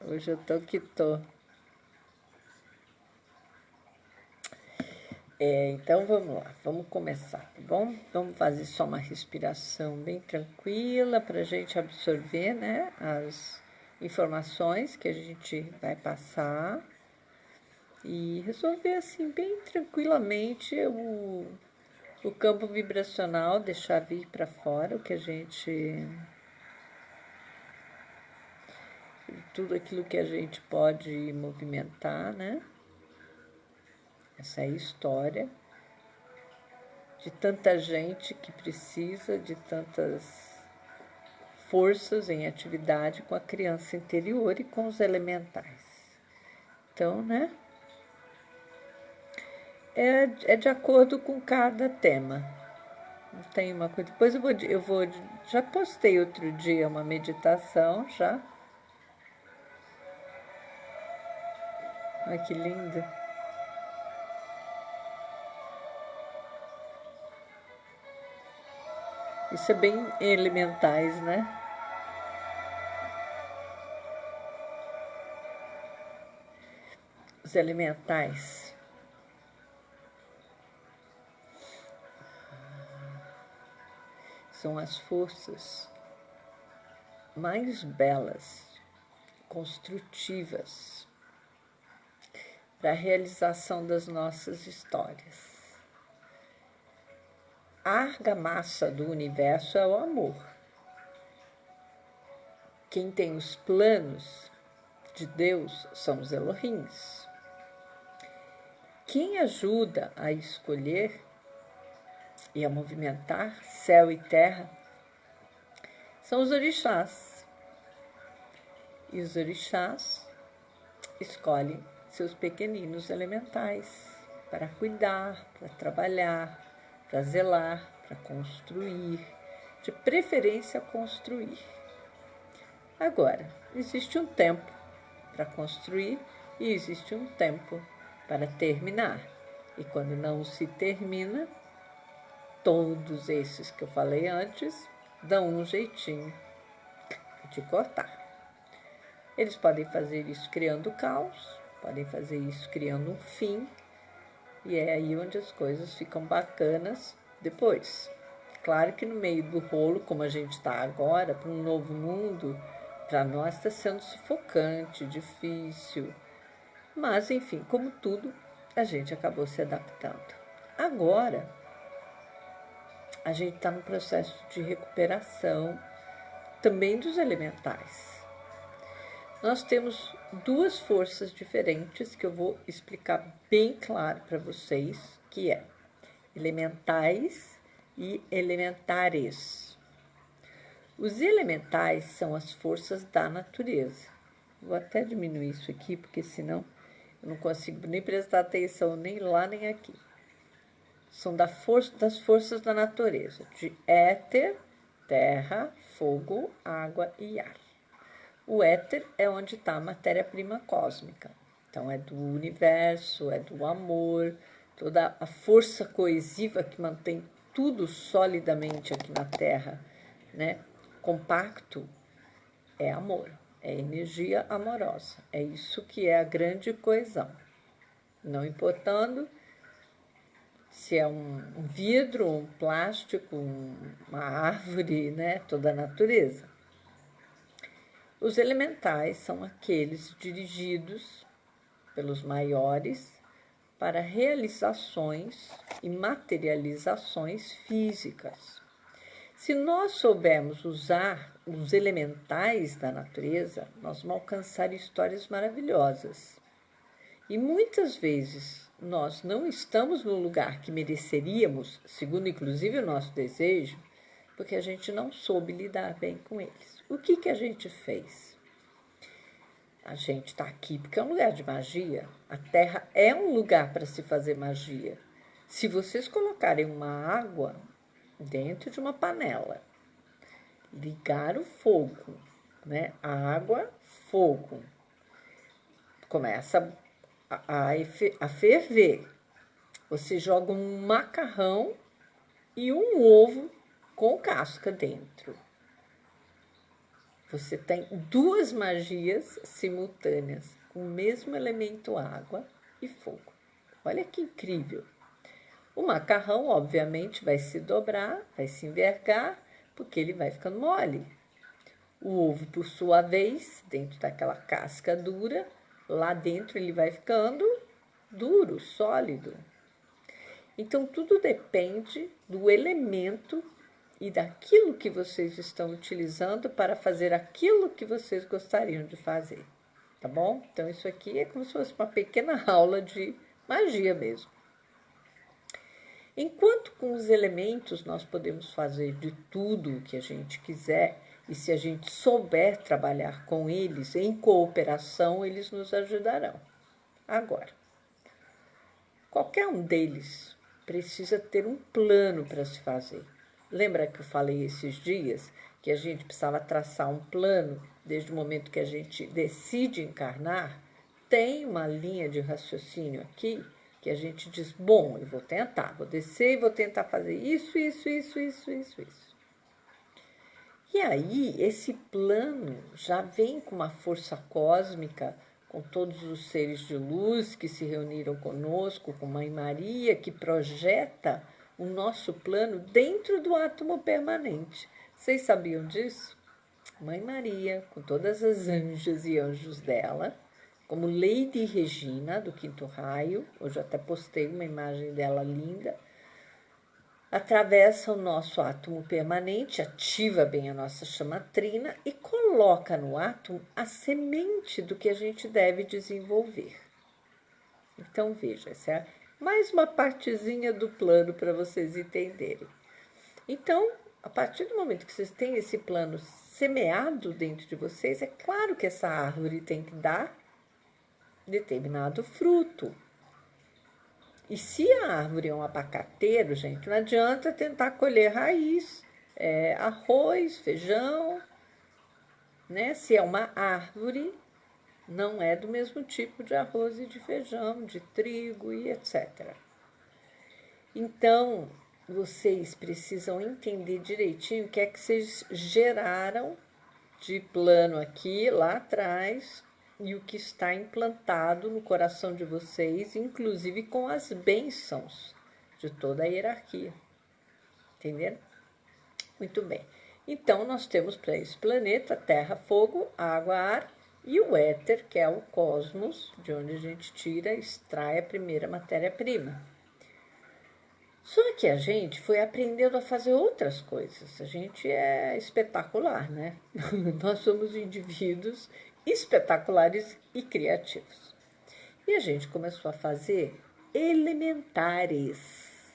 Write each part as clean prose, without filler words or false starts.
Hoje eu tô que tô. Então vamos lá, vamos começar, tá bom? Vamos fazer só uma respiração bem tranquila para a gente absorver, né, as informações que a gente vai passar e resolver assim bem tranquilamente o campo vibracional, deixar vir para fora o que a gente, tudo aquilo que a gente pode movimentar, né? Essa é a história de tanta gente que precisa de tantas forças em atividade com a criança interior e com os elementais. Então, né? É de acordo com cada tema. Não tem uma coisa. Depois já postei outro dia uma meditação já. Olha que lindo. Isso é bem elementais, né? Os elementais são as forças mais belas, construtivas, para a realização das nossas histórias. A argamassa do universo é o amor. Quem tem os planos de Deus são os Elohims. Quem ajuda a escolher e a movimentar céu e terra são os orixás. E os orixás escolhem seus pequeninos elementais para cuidar, para trabalhar, para zelar, para construir, de preferência construir. Agora, existe um tempo para construir e existe um tempo para terminar. E quando não se termina, todos esses que eu falei antes dão um jeitinho de cortar. Eles podem fazer isso criando caos, podem fazer isso criando um fim, e é aí onde as coisas ficam bacanas depois. Claro que no meio do rolo, como a gente está agora, para um novo mundo, para nós está sendo sufocante, difícil. Mas, enfim, como tudo, a gente acabou se adaptando. Agora, a gente está no processo de recuperação também dos elementais. Nós temos duas forças diferentes que eu vou explicar bem claro para vocês, que é elementais e elementares. Os elementais são as forças da natureza. Vou até diminuir isso aqui, porque senão eu não consigo nem prestar atenção nem lá nem aqui. São das forças da natureza, de éter, terra, fogo, água e ar. O éter é onde está a matéria-prima cósmica. Então, é do universo, é do amor, toda a força coesiva que mantém tudo solidamente aqui na Terra, né? Compacto, é amor, é energia amorosa. É isso que é a grande coesão. Não importando se é um vidro, um plástico, uma árvore, né? Toda a natureza. Os elementais são aqueles dirigidos pelos maiores para realizações e materializações físicas. Se nós soubermos usar os elementais da natureza, nós vamos alcançar histórias maravilhosas. E muitas vezes nós não estamos no lugar que mereceríamos, segundo inclusive o nosso desejo, porque a gente não soube lidar bem com eles. O que a gente fez? A gente está aqui porque é um lugar de magia. A Terra é um lugar para se fazer magia. Se vocês colocarem uma água dentro de uma panela, ligar o fogo, né? A água, fogo, começa a ferver. Você joga um macarrão e um ovo com casca dentro. você tem duas magias simultâneas, com o mesmo elemento água e fogo. Olha que incrível! O macarrão, obviamente, vai se dobrar, vai se envergar, porque ele vai ficando mole. O ovo, por sua vez, dentro daquela casca dura, lá dentro ele vai ficando duro, sólido. Então, tudo depende do elemento e daquilo que vocês estão utilizando para fazer aquilo que vocês gostariam de fazer, tá bom? Então, isso aqui é como se fosse uma pequena aula de magia mesmo. Enquanto com os elementos nós podemos fazer de tudo o que a gente quiser, e se a gente souber trabalhar com eles em cooperação, eles nos ajudarão. Agora, qualquer um deles precisa ter um plano para se fazer. Lembra que eu falei esses dias que a gente precisava traçar um plano desde o momento que a gente decide encarnar? Tem uma linha de raciocínio aqui que a gente diz, bom, eu vou tentar, vou descer e vou tentar fazer isso. E aí, esse plano já vem com uma força cósmica, com todos os seres de luz que se reuniram conosco, com Mãe Maria, que projeta o nosso plano dentro do átomo permanente. Vocês sabiam disso? Mãe Maria, com todas as anjas e anjos dela, como Lady Regina, do Quinto Raio, hoje eu até postei uma imagem dela linda, atravessa o nosso átomo permanente, ativa bem a nossa chama trina e coloca no átomo a semente do que a gente deve desenvolver. Então, veja, essa é mais uma partezinha do plano para vocês entenderem. Então, a partir do momento que vocês têm esse plano semeado dentro de vocês, é claro que essa árvore tem que dar determinado fruto. E se a árvore é um abacateiro, gente, não adianta tentar colher raiz, arroz, feijão, né? Se é uma árvore, não é do mesmo tipo de arroz e de feijão, de trigo e etc. Então, vocês precisam entender direitinho o que é que vocês geraram de plano aqui, lá atrás, e o que está implantado no coração de vocês, inclusive com as bênçãos de toda a hierarquia. Entenderam? Muito bem. Então, nós temos para esse planeta terra, fogo, água, ar e o éter, que é o cosmos, de onde a gente tira, extrai a primeira matéria-prima. Só que a gente foi aprendendo a fazer outras coisas. A gente é espetacular, né? Nós somos indivíduos espetaculares e criativos. E a gente começou a fazer elementares,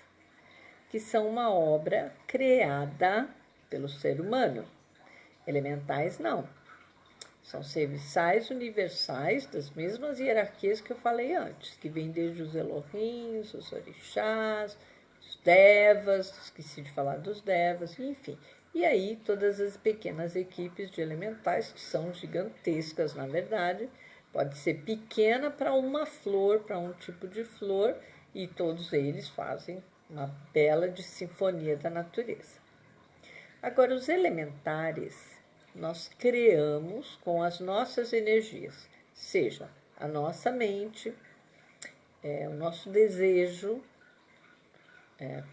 que são uma obra criada pelo ser humano. Elementais não. São serviçais universais das mesmas hierarquias que eu falei antes, que vêm desde os Elohim, os orixás, os devas, esqueci de falar dos devas, enfim. E aí todas as pequenas equipes de elementais, que são gigantescas, na verdade, pode ser pequena para uma flor, para um tipo de flor, e todos eles fazem uma bela de sinfonia da natureza. Agora, os elementares nós criamos com as nossas energias, seja a nossa mente, o nosso desejo,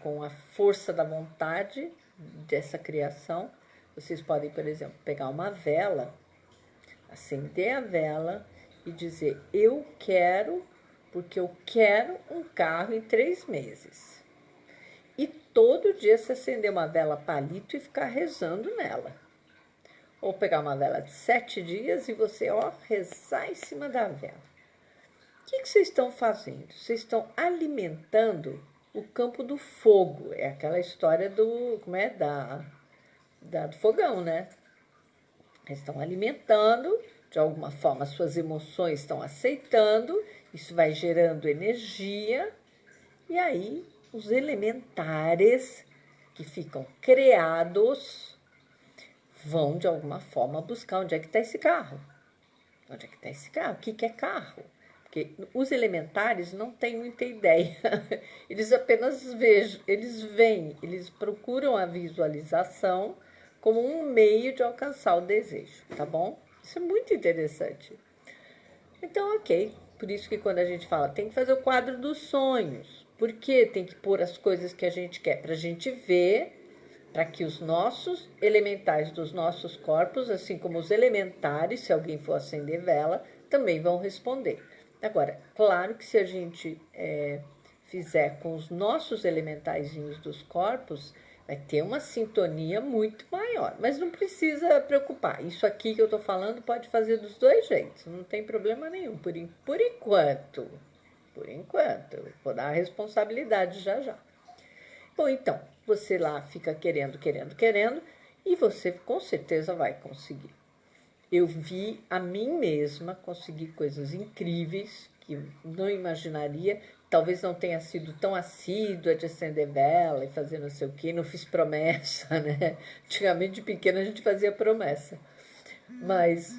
com a força da vontade dessa criação. Vocês podem, por exemplo, pegar uma vela, acender a vela e dizer, eu quero, porque eu quero um carro em 3 meses. E todo dia você acender uma vela palito e ficar rezando nela. Ou pegar uma vela de 7 dias e você, rezar em cima da vela. O que vocês estão fazendo? Vocês estão alimentando o campo do fogo. É aquela história do, do fogão, né? Eles estão alimentando, de alguma forma as suas emoções estão aceitando, isso vai gerando energia, e aí os elementares que ficam criados vão, de alguma forma, buscar onde é que está esse carro. Onde é que está esse carro? O que é carro? Porque os elementares não têm muita ideia. Eles apenas eles veem, eles procuram a visualização como um meio de alcançar o desejo, tá bom? Isso é muito interessante. Então, ok. Por isso que quando a gente fala, tem que fazer o quadro dos sonhos. Por que tem que pôr as coisas que a gente quer? Para a gente ver, para que os nossos elementais dos nossos corpos, assim como os elementares, se alguém for acender vela, também vão responder. Agora, claro que se a gente fizer com os nossos elementaizinhos dos corpos, vai ter uma sintonia muito maior. Mas não precisa preocupar. Isso aqui que eu estou falando pode fazer dos dois jeitos. Não tem problema nenhum. Por enquanto. Por enquanto. Vou dar a responsabilidade já já. Bom, então, você lá fica querendo, querendo, querendo. E você com certeza vai conseguir. Eu vi a mim mesma conseguir coisas incríveis que eu não imaginaria. Talvez não tenha sido tão assídua de acender vela e fazer não sei o quê, não fiz promessa, né? Antigamente, de pequena, a gente fazia promessa. Mas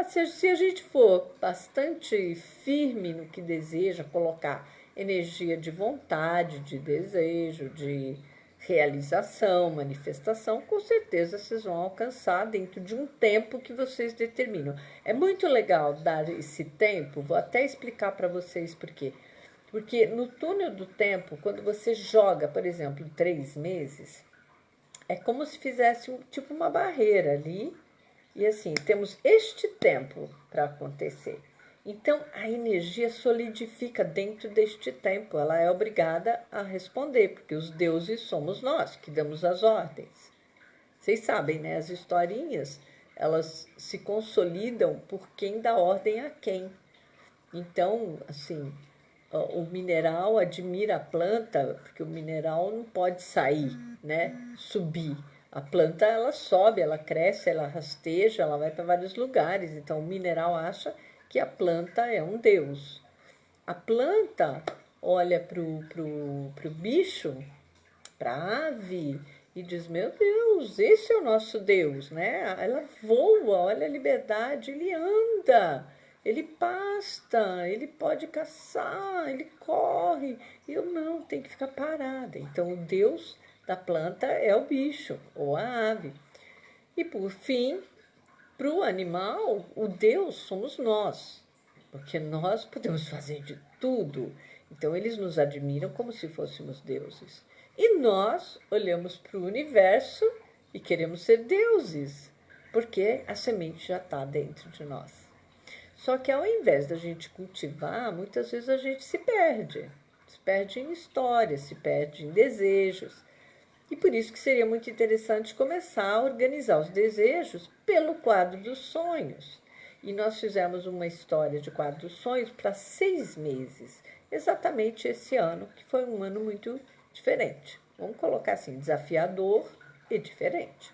se a gente for bastante firme no que deseja, colocar energia de vontade, de desejo, de realização, manifestação, com certeza vocês vão alcançar dentro de um tempo que vocês determinam. É muito legal dar esse tempo, vou até explicar para vocês por quê. Porque no túnel do tempo, quando você joga, por exemplo, 3 meses, é como se fizesse tipo uma barreira ali, e assim, temos este tempo para acontecer. Então, a energia solidifica dentro deste tempo. Ela é obrigada a responder, porque os deuses somos nós que damos as ordens. Vocês sabem, né? As historinhas, elas se consolidam por quem dá ordem a quem. Então, assim, o mineral admira a planta, porque o mineral não pode sair, né? Subir. A planta, ela sobe, ela cresce, ela rasteja, ela vai para vários lugares. Então, o mineral acha que a planta é um deus. A planta olha pro bicho, para a ave, e diz, meu Deus, esse é o nosso Deus, né? Ela voa, olha a liberdade, ele anda, ele pasta, ele pode caçar, ele corre. Eu não, tem que ficar parada. Então, o Deus da planta é o bicho ou a ave. E, por fim, para o animal, o Deus somos nós, porque nós podemos fazer de tudo. Então, eles nos admiram como se fôssemos deuses. E nós olhamos para o universo e queremos ser deuses, porque a semente já está dentro de nós. Só que ao invés da gente cultivar, muitas vezes a gente se perde. Se perde em histórias, se perde em desejos. E por isso que seria muito interessante começar a organizar os desejos pelo quadro dos sonhos. E nós fizemos uma história de quadro dos sonhos para 6 meses, exatamente esse ano, que foi um ano muito diferente. Vamos colocar assim, desafiador e diferente.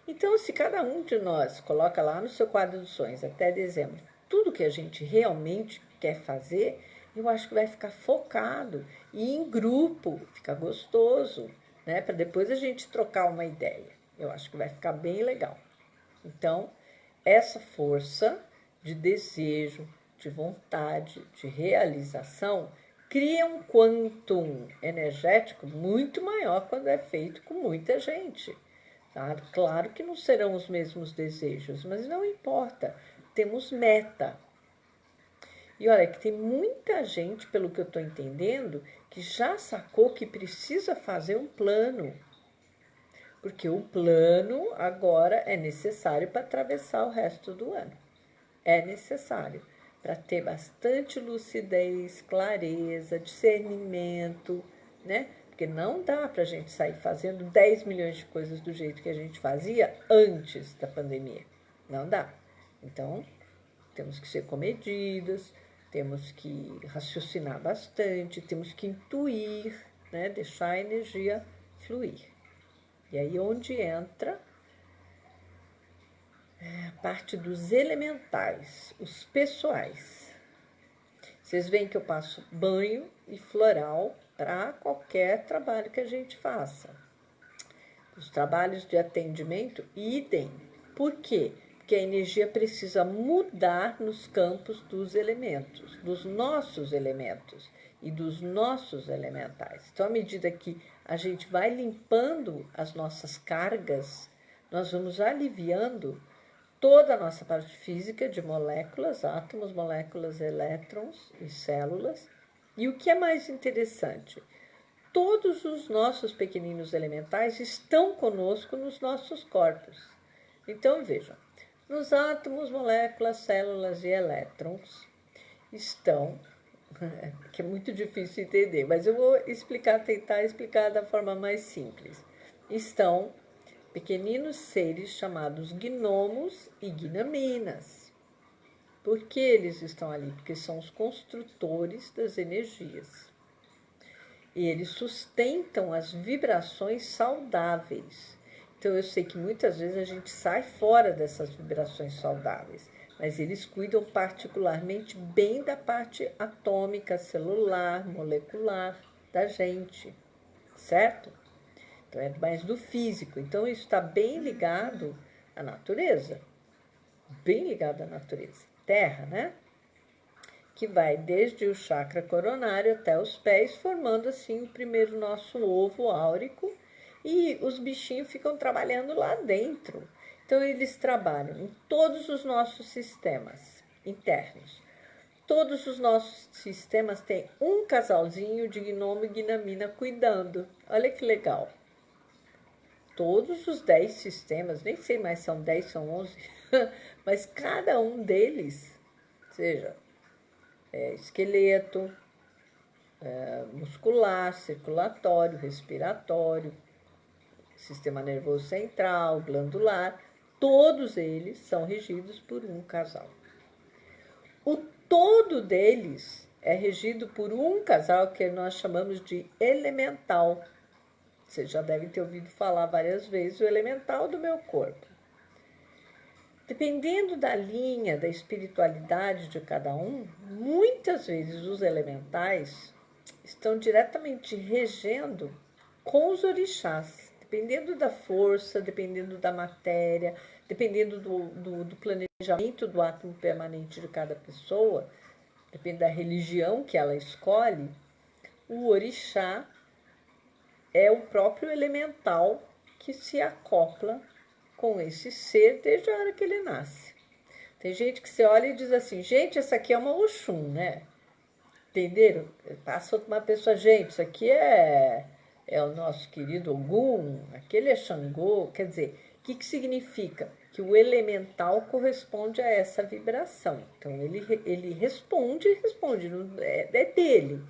Então, se cada um de nós coloca lá no seu quadro dos sonhos até dezembro tudo que a gente realmente quer fazer, eu acho que vai ficar focado e em grupo, fica gostoso, né? Para depois a gente trocar uma ideia. Eu acho que vai ficar bem legal. Então, essa força de desejo, de vontade, de realização, cria um quantum energético muito maior quando é feito com muita gente. Tá? Claro que não serão os mesmos desejos, mas não importa, temos meta. E olha que tem muita gente, pelo que eu estou entendendo, que já sacou que precisa fazer um plano. Porque o plano agora é necessário para atravessar o resto do ano. É necessário para ter bastante lucidez, clareza, discernimento, né? Porque não dá para a gente sair fazendo 10 milhões de coisas do jeito que a gente fazia antes da pandemia. Não dá. Então, temos que ser comedidos, temos que raciocinar bastante, temos que intuir, né? Deixar a energia fluir. E aí onde entra a parte dos elementais, os pessoais. Vocês veem que eu passo banho e floral para qualquer trabalho que a gente faça. Os trabalhos de atendimento, idem. Por quê? Porque a energia precisa mudar nos campos dos elementos, dos nossos elementos e dos nossos elementais. Então, à medida que a gente vai limpando as nossas cargas, nós vamos aliviando toda a nossa parte física de moléculas, átomos, moléculas, elétrons e células. E o que é mais interessante? Todos os nossos pequeninos elementais estão conosco nos nossos corpos. Então, vejam, nos átomos, moléculas, células e elétrons estão, que é muito difícil entender, mas eu vou tentar explicar da forma mais simples. Estão pequeninos seres chamados gnomos e gnaminas. Por que eles estão ali? Porque são os construtores das energias. E eles sustentam as vibrações saudáveis. Então, eu sei que muitas vezes a gente sai fora dessas vibrações saudáveis, mas eles cuidam particularmente bem da parte atômica, celular, molecular da gente, certo? Então, é mais do físico. Então, isso está bem ligado à natureza. Bem ligado à natureza. Terra, né? Que vai desde o chakra coronário até os pés, formando assim o primeiro nosso ovo áurico, e os bichinhos ficam trabalhando lá dentro. Então, eles trabalham em todos os nossos sistemas internos. Todos os nossos sistemas têm um casalzinho de gnomo e gnamina cuidando. Olha que legal. Todos os 10 sistemas, nem sei mais são 10, são 11, mas cada um deles, seja esqueleto, muscular, circulatório, respiratório, sistema nervoso central, glandular, todos eles são regidos por um casal. O todo deles é regido por um casal que nós chamamos de elemental. Vocês já devem ter ouvido falar várias vezes o elemental do meu corpo. Dependendo da linha, da espiritualidade de cada um, muitas vezes os elementais estão diretamente regendo com os orixás, dependendo da força, dependendo da matéria, dependendo do planejamento do átomo permanente de cada pessoa, depende da religião que ela escolhe, o orixá é o próprio elemental que se acopla com esse ser desde a hora que ele nasce. Tem gente que você olha e diz assim, gente, essa aqui é uma Oxum, né? Entenderam? Passa uma pessoa, gente, isso aqui é o nosso querido Ogum, aquele é Xangô. Quer dizer, o que significa? Que o elemental corresponde a essa vibração. Então, ele responde, é dele.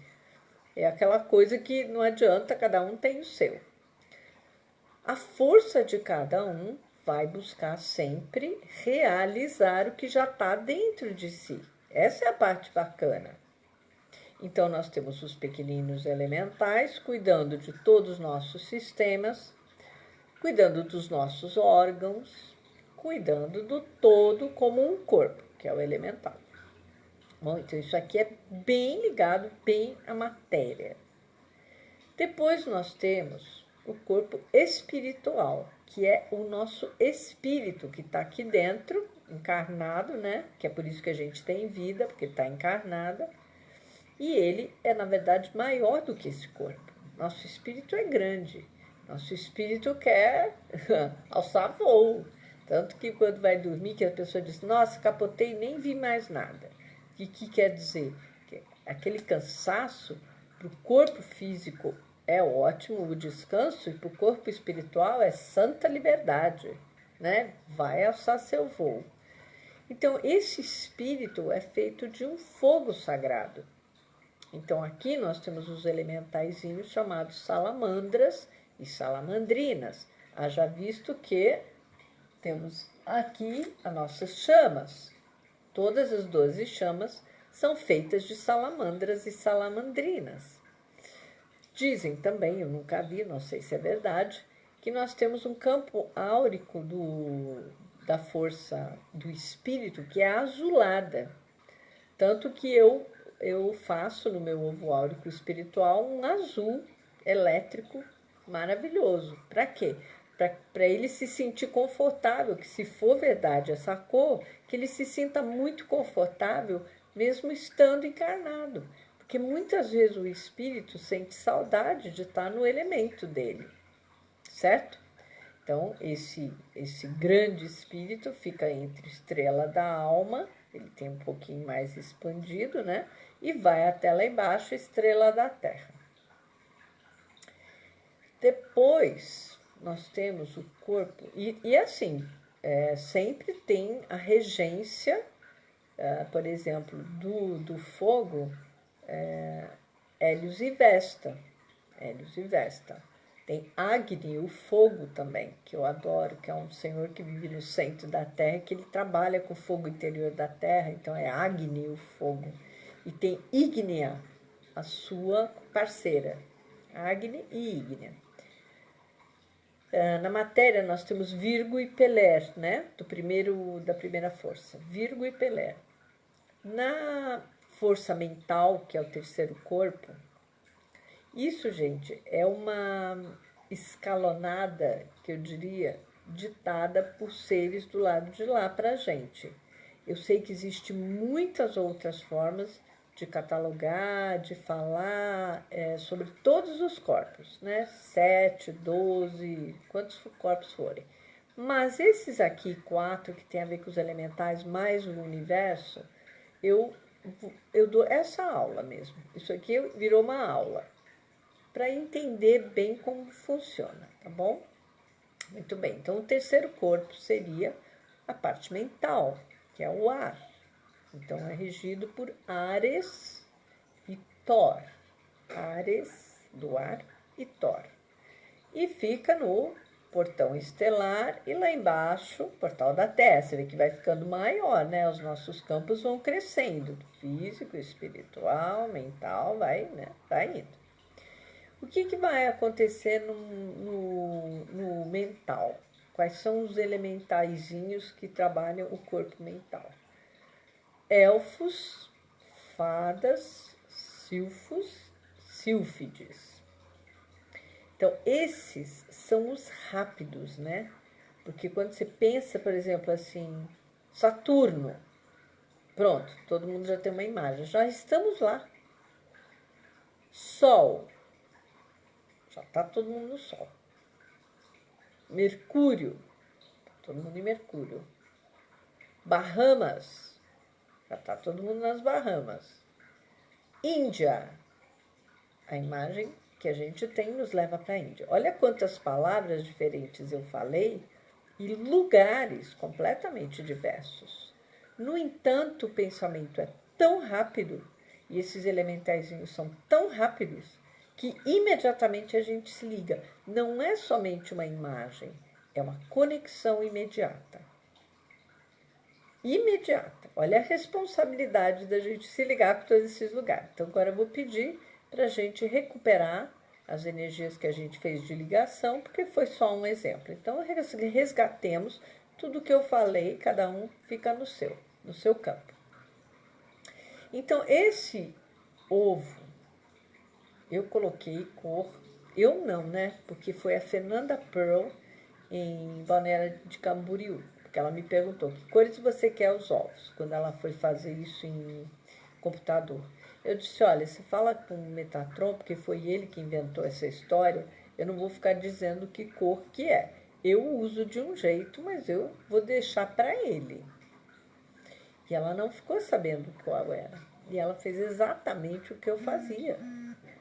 É aquela coisa que não adianta, cada um tem o seu. A força de cada um vai buscar sempre realizar o que já está dentro de si. Essa é a parte bacana. Então, nós temos os pequeninos elementais cuidando de todos os nossos sistemas, cuidando dos nossos órgãos, cuidando do todo como um corpo, que é o elemental. Bom, então isso aqui é bem ligado, bem à matéria. Depois nós temos o corpo espiritual, que é o nosso espírito que está aqui dentro, encarnado, né? Que é por isso que a gente tem vida, porque está encarnada. E ele é, na verdade, maior do que esse corpo. Nosso espírito é grande. Nosso espírito quer alçar voo. Tanto que quando vai dormir, que a pessoa diz, nossa, capotei e nem vi mais nada. O que quer dizer? Que aquele cansaço para o corpo físico é ótimo, o descanso, e para o corpo espiritual é santa liberdade, né? Vai alçar seu voo. Então, esse espírito é feito de um fogo sagrado. Então, aqui nós temos os elementaizinhos chamados salamandras e salamandrinas. Haja visto que temos aqui as nossas chamas. Todas as 12 chamas são feitas de salamandras e salamandrinas. Dizem também, eu nunca vi, não sei se é verdade, que nós temos um campo áurico da força do espírito que é azulada. Tanto que eu faço no meu ovo áurico espiritual um azul elétrico maravilhoso. Para quê? para ele se sentir confortável, que se for verdade essa cor, que ele se sinta muito confortável mesmo estando encarnado. Porque muitas vezes o espírito sente saudade de estar no elemento dele, certo? Então, esse grande espírito fica entre estrela da alma, ele tem um pouquinho mais expandido, né? E vai até lá embaixo, estrela da terra. Depois, nós temos o corpo, e assim, sempre tem a regência, por exemplo, do fogo, Hélios e Vesta. Hélios e Vesta. Tem Agni, o fogo também, que eu adoro, que é um senhor que vive no centro da terra, que ele trabalha com o fogo interior da terra, então é Agni, o fogo. E tem Ígnea, a sua parceira. Agni e Ígnea. Na matéria nós temos Virgo e Peler, né? Da primeira força. Virgo e Peler. Na força mental, que é o terceiro corpo, isso, gente, é uma escalonada, que eu diria, ditada por seres do lado de lá para a gente. Eu sei que existem muitas outras formas de catalogar, de falar sobre todos os corpos, né? 7, 12, quantos corpos forem. Mas esses aqui, 4, que tem a ver com os elementais mais o universo, eu dou essa aula mesmo. Isso aqui virou uma aula para entender bem como funciona, tá bom? Muito bem. Então, o terceiro corpo seria a parte mental, que é o ar. Então, é regido por Ares e Thor. Ares, do ar, e Thor. E fica no portão estelar e lá embaixo, portal da Terra. Você vê que vai ficando maior, né? Os nossos campos vão crescendo. Físico, espiritual, mental, vai indo. O que vai acontecer no mental? Quais são os elementaizinhos que trabalham o corpo mental? Elfos, fadas, silfos, sílfides. Então, esses são os rápidos, né? Porque quando você pensa, por exemplo, assim, Saturno, pronto, todo mundo já tem uma imagem, já estamos lá. Sol, já está todo mundo no Sol. Mercúrio, todo mundo em Mercúrio. Bahamas, já está todo mundo nas Bahamas. Índia, a imagem que a gente tem nos leva para a Índia. Olha quantas palavras diferentes eu falei e lugares completamente diversos. No entanto, o pensamento é tão rápido e esses elementaizinhos são tão rápidos que imediatamente a gente se liga. Não é somente uma imagem, é uma conexão imediata. Imediata. Olha a responsabilidade da gente se ligar com todos esses lugares. Então, agora eu vou pedir para a gente recuperar as energias que a gente fez de ligação, porque foi só um exemplo. Então, resgatemos tudo que eu falei, cada um fica no seu campo. Então, esse ovo, eu coloquei cor, eu não, né? Porque foi a Fernanda Pearl em Balneário de Camboriú, porque ela me perguntou que cores você quer os ovos, quando ela foi fazer isso em computador. Eu disse, olha, você fala com o Metatron, porque foi ele que inventou essa história, eu não vou ficar dizendo que cor que é. Eu uso de um jeito, mas eu vou deixar para ele. E ela não ficou sabendo qual era. E ela fez exatamente o que eu fazia.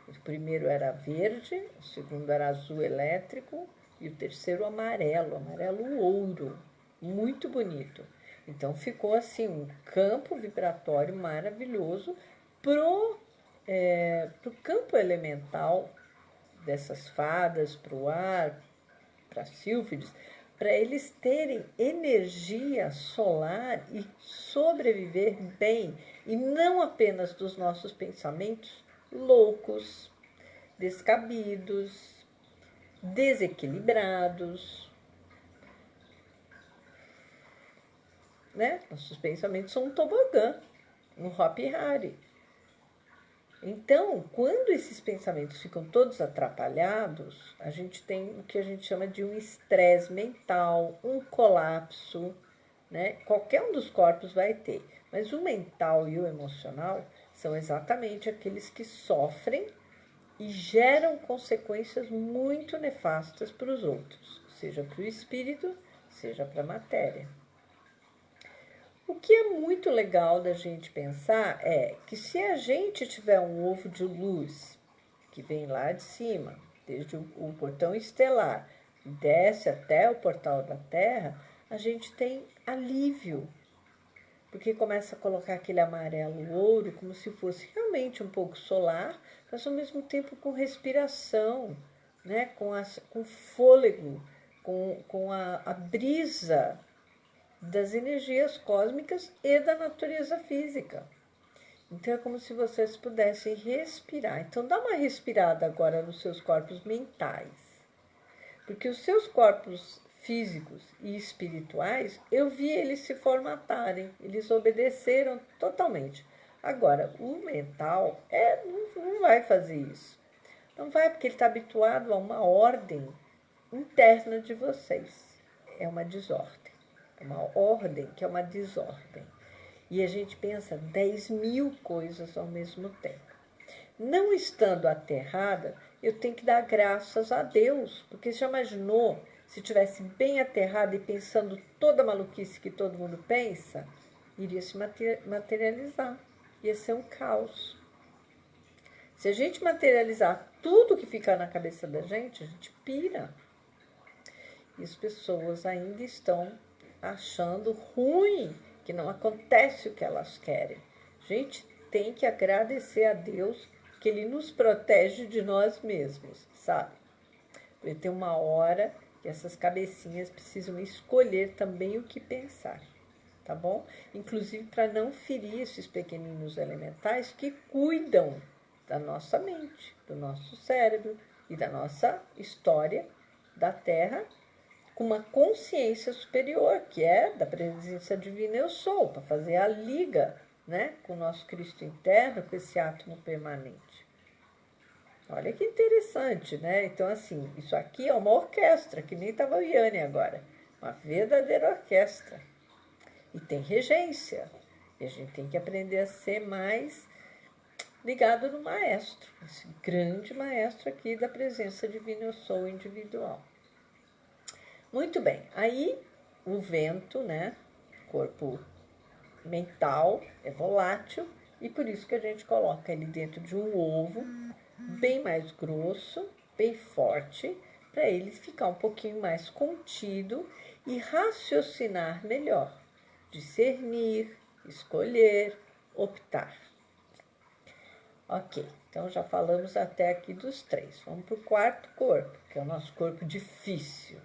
O primeiro era verde, o segundo era azul elétrico e o terceiro amarelo ouro. Muito bonito. Então ficou assim um campo vibratório maravilhoso pro campo elemental dessas fadas, pro ar, para sílfides, para eles terem energia solar e sobreviver bem, e não apenas dos nossos pensamentos loucos, descabidos, desequilibrados, né? Nossos pensamentos são um tobogã, um Hop Harry. Então, quando esses pensamentos ficam todos atrapalhados, a gente tem o que a gente chama de um estresse mental, um colapso, né? Qualquer um dos corpos vai ter, mas o mental e o emocional são exatamente aqueles que sofrem e geram consequências muito nefastas para os outros, seja para o espírito, seja para a matéria. O que é muito legal da gente pensar é que se a gente tiver um ovo de luz que vem lá de cima, desde o portão estelar, desce até o portal da Terra, a gente tem alívio, porque começa a colocar aquele amarelo ouro como se fosse realmente um pouco solar, mas ao mesmo tempo com respiração, né? com fôlego, com a brisa das energias cósmicas e da natureza física. Então é como se vocês pudessem respirar. Então dá uma respirada agora nos seus corpos mentais. Porque os seus corpos físicos e espirituais, eu vi eles se formatarem, eles obedeceram totalmente. Agora, o mental não vai fazer isso. Não vai, porque ele está habituado a uma ordem interna de vocês. É uma desordem. É uma ordem que é uma desordem. E a gente pensa 10.000 coisas ao mesmo tempo. Não estando aterrada, eu tenho que dar graças a Deus, porque já imaginou se estivesse bem aterrada e pensando toda a maluquice que todo mundo pensa, iria se materializar, ia ser um caos. Se a gente materializar tudo que fica na cabeça da gente, a gente pira. E as pessoas ainda estão achando ruim, que não acontece o que elas querem. A gente tem que agradecer a Deus que Ele nos protege de nós mesmos, sabe? Porque tem uma hora que essas cabecinhas precisam escolher também o que pensar, tá bom? Inclusive para não ferir esses pequeninos elementais que cuidam da nossa mente, do nosso cérebro e da nossa história da Terra, com uma consciência superior, que é da presença divina eu sou, para fazer a liga, né, com o nosso Cristo interno, com esse átomo permanente. Olha que interessante, né? Então, assim, isso aqui é uma orquestra, que nem estava o Yanni agora. Uma verdadeira orquestra. E tem regência. E a gente tem que aprender a ser mais ligado no maestro, esse grande maestro aqui da presença divina eu sou individual. Muito bem, aí o vento, né, corpo mental, é volátil e por isso que a gente coloca ele dentro de um ovo bem mais grosso, bem forte, para ele ficar um pouquinho mais contido e raciocinar melhor, discernir, escolher, optar. Ok, então já falamos até aqui dos três. Vamos para o quarto corpo, que é o nosso corpo difícil.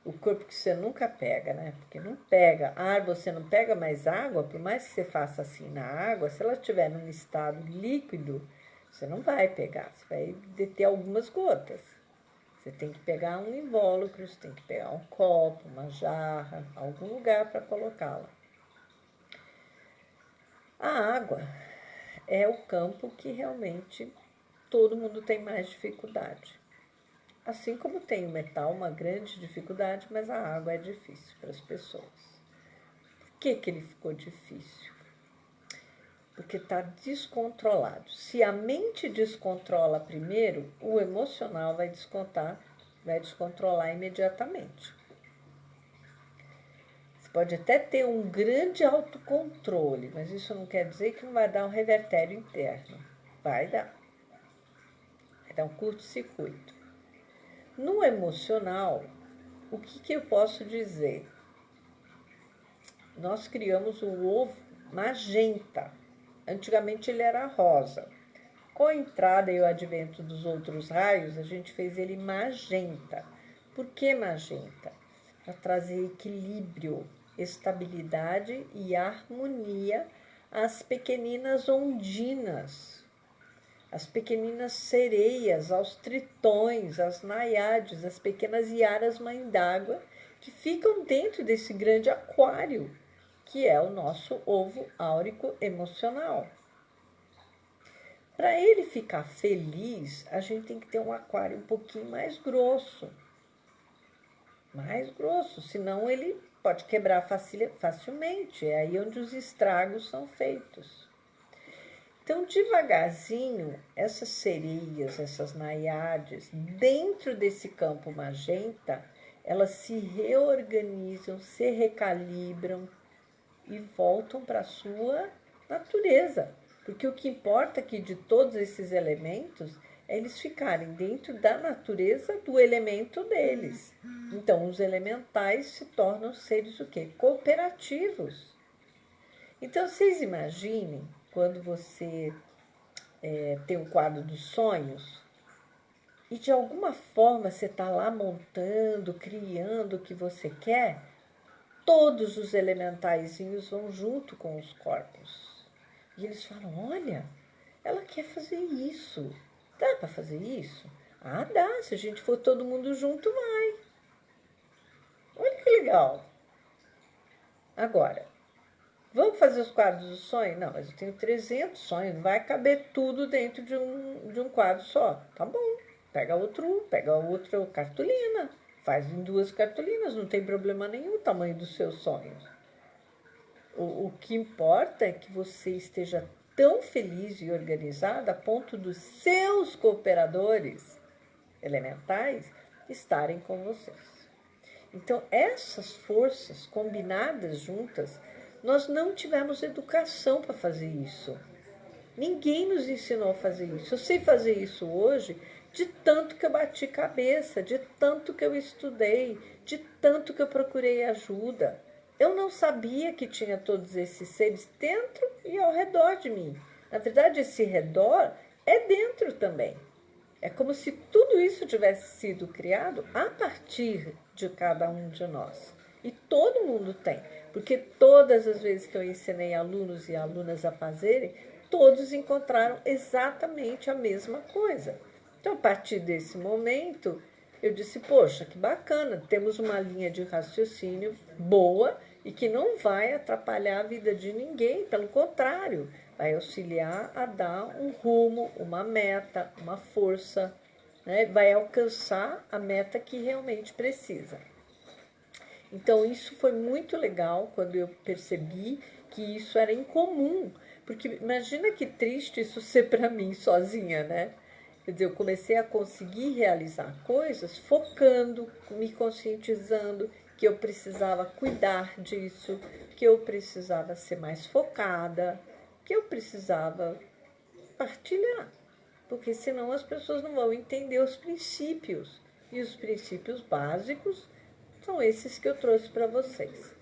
O corpo que você nunca pega, né? Porque não pega ar, você não pega mais água, por mais que você faça assim na água, se ela estiver num estado líquido, você não vai pegar, você vai deter algumas gotas. Você tem que pegar um invólucro, você tem que pegar um copo, uma jarra, algum lugar para colocá-la. A água é o campo que realmente todo mundo tem mais dificuldade. Assim como tem o metal, uma grande dificuldade, mas a água é difícil para as pessoas. Por que ele ficou difícil? Porque está descontrolado. Se a mente descontrola primeiro, o emocional vai descontrolar imediatamente. Você pode até ter um grande autocontrole, mas isso não quer dizer que não vai dar um revertério interno. Vai dar. Vai dar um curto-circuito. No emocional, o que eu posso dizer? Nós criamos o ovo magenta. Antigamente ele era rosa. Com a entrada e o advento dos outros raios, a gente fez ele magenta. Por que magenta? Para trazer equilíbrio, estabilidade e harmonia às pequeninas ondinas, as pequeninas sereias, aos tritões, às naiades, as pequenas iaras mãe d'água, que ficam dentro desse grande aquário, que é o nosso ovo áurico emocional. Para ele ficar feliz, a gente tem que ter um aquário um pouquinho mais grosso. Mais grosso, senão ele pode quebrar facilmente. É aí onde os estragos são feitos. Então, devagarzinho, essas sereias, essas naiades, dentro desse campo magenta, elas se reorganizam, se recalibram e voltam para a sua natureza. Porque o que importa aqui de todos esses elementos é eles ficarem dentro da natureza do elemento deles. Então, os elementais se tornam seres o quê? Cooperativos. Então, vocês imaginem quando você tem um quadro dos sonhos e de alguma forma você está lá montando, criando o que você quer, todos os elementaizinhos vão junto com os corpos. E eles falam, olha, ela quer fazer isso. Dá para fazer isso? Ah, dá. Se a gente for todo mundo junto, vai. Olha que legal. Agora, vamos fazer os quadros do sonho? Não, mas eu tenho 300 sonhos, não vai caber tudo dentro de um quadro só. Tá bom, pega outra cartolina, faz em 2 cartolinas, não tem problema nenhum o tamanho dos seus sonhos. O que importa é que você esteja tão feliz e organizada a ponto dos seus cooperadores elementais estarem com vocês. Então, essas forças combinadas juntas, nós não tivemos educação para fazer isso. Ninguém nos ensinou a fazer isso. Eu sei fazer isso hoje de tanto que eu bati cabeça, de tanto que eu estudei, de tanto que eu procurei ajuda. Eu não sabia que tinha todos esses seres dentro e ao redor de mim. Na verdade, esse redor é dentro também. É como se tudo isso tivesse sido criado a partir de cada um de nós. E todo mundo tem, porque todas as vezes que eu ensinei alunos e alunas a fazerem, todos encontraram exatamente a mesma coisa. Então, a partir desse momento, eu disse, poxa, que bacana, temos uma linha de raciocínio boa e que não vai atrapalhar a vida de ninguém, pelo contrário, vai auxiliar a dar um rumo, uma meta, uma força, né? Vai alcançar a meta que realmente precisa. Então, isso foi muito legal quando eu percebi que isso era incomum, porque imagina que triste isso ser para mim sozinha, né? Quer dizer, eu comecei a conseguir realizar coisas focando, me conscientizando que eu precisava cuidar disso, que eu precisava ser mais focada, que eu precisava partilhar, porque senão as pessoas não vão entender os princípios. E os princípios básicos são esses que eu trouxe para vocês.